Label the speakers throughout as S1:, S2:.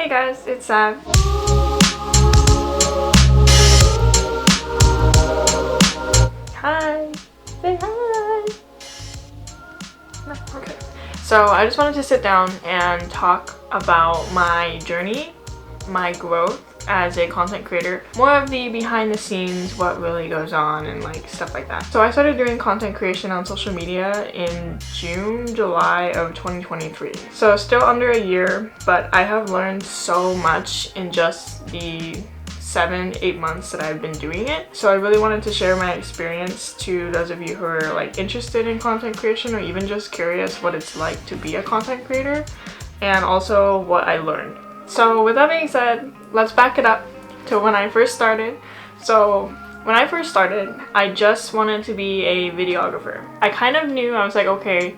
S1: Hey guys, it's Sav. Hi. Say hi. No, okay. So I just wanted to sit down and talk about my journey, my growth as a content creator, more of the behind the scenes, what really goes on and like stuff like that. So I started doing content creation on social media in July of 2023. So still under a year, but I have learned so much in just the 7-8 months that I've been doing it. So I really wanted to share my experience to those of you who are like interested in content creation or even just curious what it's like to be a content creator, and also what I learned. So with that being said, let's back it up to when I first started. So when I first started, I just wanted to be a videographer. I kind of knew, I was like, okay,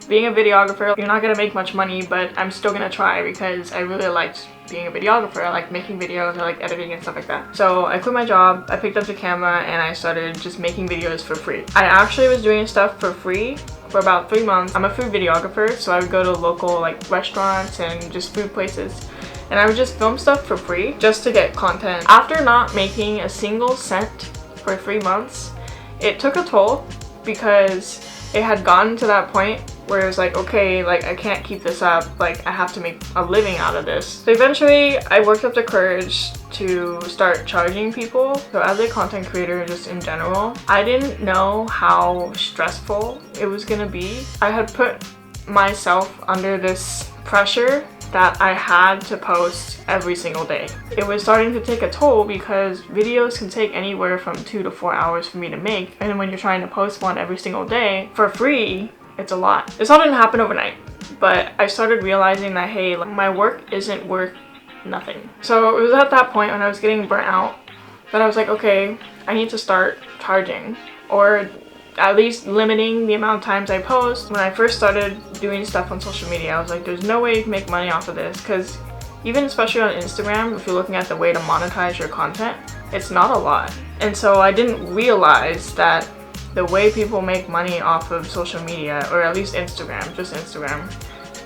S1: being a videographer, you're not gonna make much money, but I'm still gonna try because I really liked being a videographer. I like making videos, I like editing and stuff like that. So I quit my job, I picked up the camera, and I started just making videos for free. I actually was doing stuff for free for about 3 months. I'm a food videographer, so I would go to local like restaurants and just food places, and I would just film stuff for free just to get content. After not making a single cent for 3 months, it took a toll because it had gotten to that point where it was like, okay, like I can't keep this up, like I have to make a living out of this. So eventually I worked up the courage to start charging people. So as a content creator just in general, I didn't know how stressful it was gonna be. I had put myself under this pressure that I had to post every single day. It was starting to take a toll because videos can take anywhere from 2 to 4 hours for me to make, and when you're trying to post one every single day for free, it's a lot. This all didn't happen overnight, but I started realizing that, hey, like, my work isn't worth nothing. So it was at that point when I was getting burnt out that I was like, okay, I need to start charging, or at least limiting the amount of times I post. When I first started doing stuff on social media, I was like, there's no way you can make money off of this, because even especially on Instagram, if you're looking at the way to monetize your content, it's not a lot. And so I didn't realize that the way people make money off of social media, or at least Instagram, just Instagram,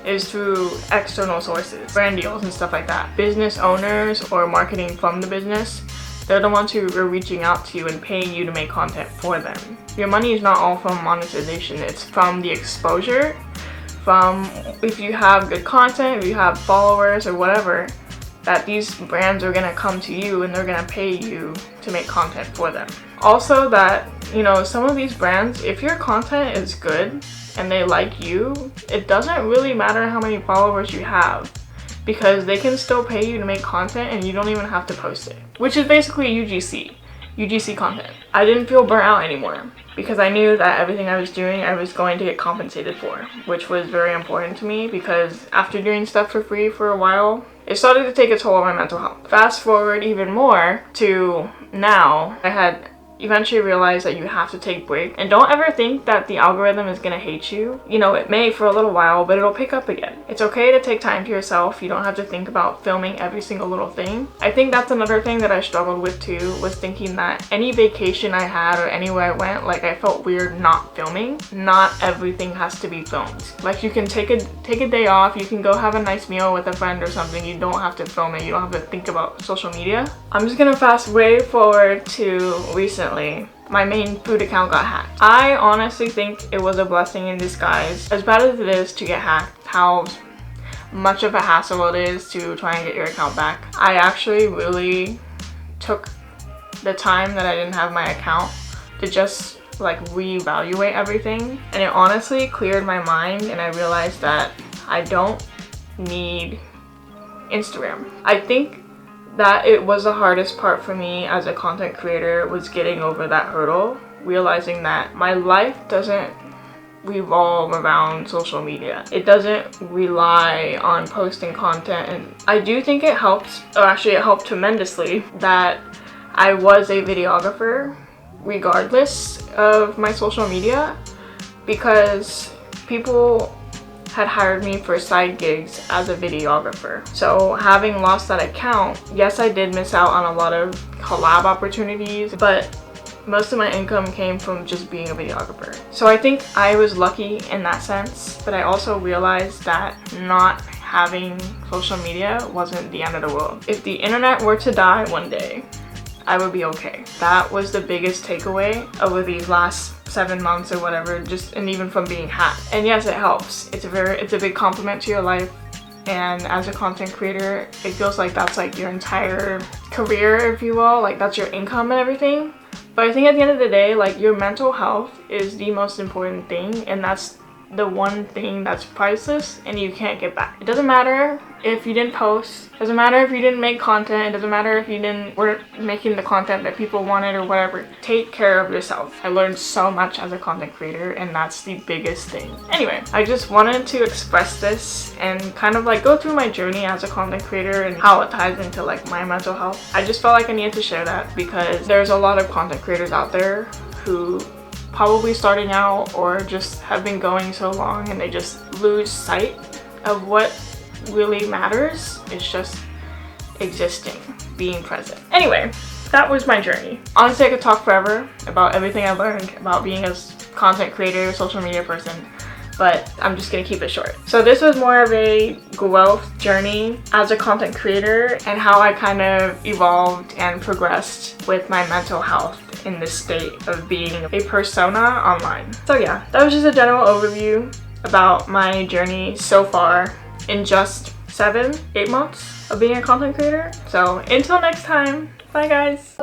S1: is through external sources, brand deals and stuff like that. Business owners or marketing from the business, they're the ones who are reaching out to you and paying you to make content for them. Your money is not all from monetization, it's from the exposure, from if you have good content, if you have followers or whatever, that these brands are gonna come to you and they're gonna pay you to make content for them. Also that, you know, some of these brands, if your content is good and they like you, it doesn't really matter how many followers you have, because they can still pay you to make content and you don't even have to post it, which is basically UGC content. I didn't feel burnt out anymore because I knew that everything I was doing, I was going to get compensated for, which was very important to me, because after doing stuff for free for a while, it started to take a toll on my mental health. Fast forward even more to now, I had eventually realize that you have to take breaks, and don't ever think that the algorithm is gonna hate you. You know, it may for a little while, but it'll pick up again. It's okay to take time to yourself. You don't have to think about filming every single little thing. I think that's another thing that I struggled with too, was thinking that any vacation I had or anywhere I went, like I felt weird not filming. Not everything has to be filmed. Like you can take a day off, you can go have a nice meal with a friend or something. You don't have to film it, you don't have to think about social media. I'm just gonna fast way forward to recently. My main food account got hacked. I honestly think it was a blessing in disguise. As bad as it is to get hacked, how much of a hassle it is to try and get your account back, I actually really took the time that I didn't have my account to just like reevaluate everything, and it honestly cleared my mind, and I realized that I don't need Instagram. I think that it was the hardest part for me as a content creator, was getting over that hurdle, realizing that my life doesn't revolve around social media. It doesn't rely on posting content, and I do think it helps, or actually it helped tremendously, that I was a videographer regardless of my social media, because people had hired me for side gigs as a videographer. So having lost that account, yes, I did miss out on a lot of collab opportunities, but most of my income came from just being a videographer. So I think I was lucky in that sense, but I also realized that not having social media wasn't the end of the world. If the internet were to die one day, I would be okay. That was the biggest takeaway over these last 7 months or whatever, just and even from being hacked. And yes, it helps. It's a big compliment to your life. And as a content creator, it feels like that's like your entire career, if you will, like that's your income and everything. But I think at the end of the day, like your mental health is the most important thing, and that's the one thing that's priceless and you can't get back. It doesn't matter if you didn't post, it doesn't matter if you didn't make content, it doesn't matter if you weren't making the content that people wanted or whatever. Take care of yourself. I learned so much as a content creator, and that's the biggest thing. Anyway, I just wanted to express this and kind of like go through my journey as a content creator and how it ties into like my mental health. I just felt like I needed to share that because there's a lot of content creators out there who probably starting out or just have been going so long and they just lose sight of what really matters. It's just existing, being present. Anyway, that was my journey. Honestly, I could talk forever about everything I learned about being a content creator, social media person, but I'm just gonna keep it short. So this was more of a growth journey as a content creator and how I kind of evolved and progressed with my mental health in the state of being a persona online. So yeah, that was just a general overview about my journey so far in just 7-8 months of being a content creator. So until next time, bye guys.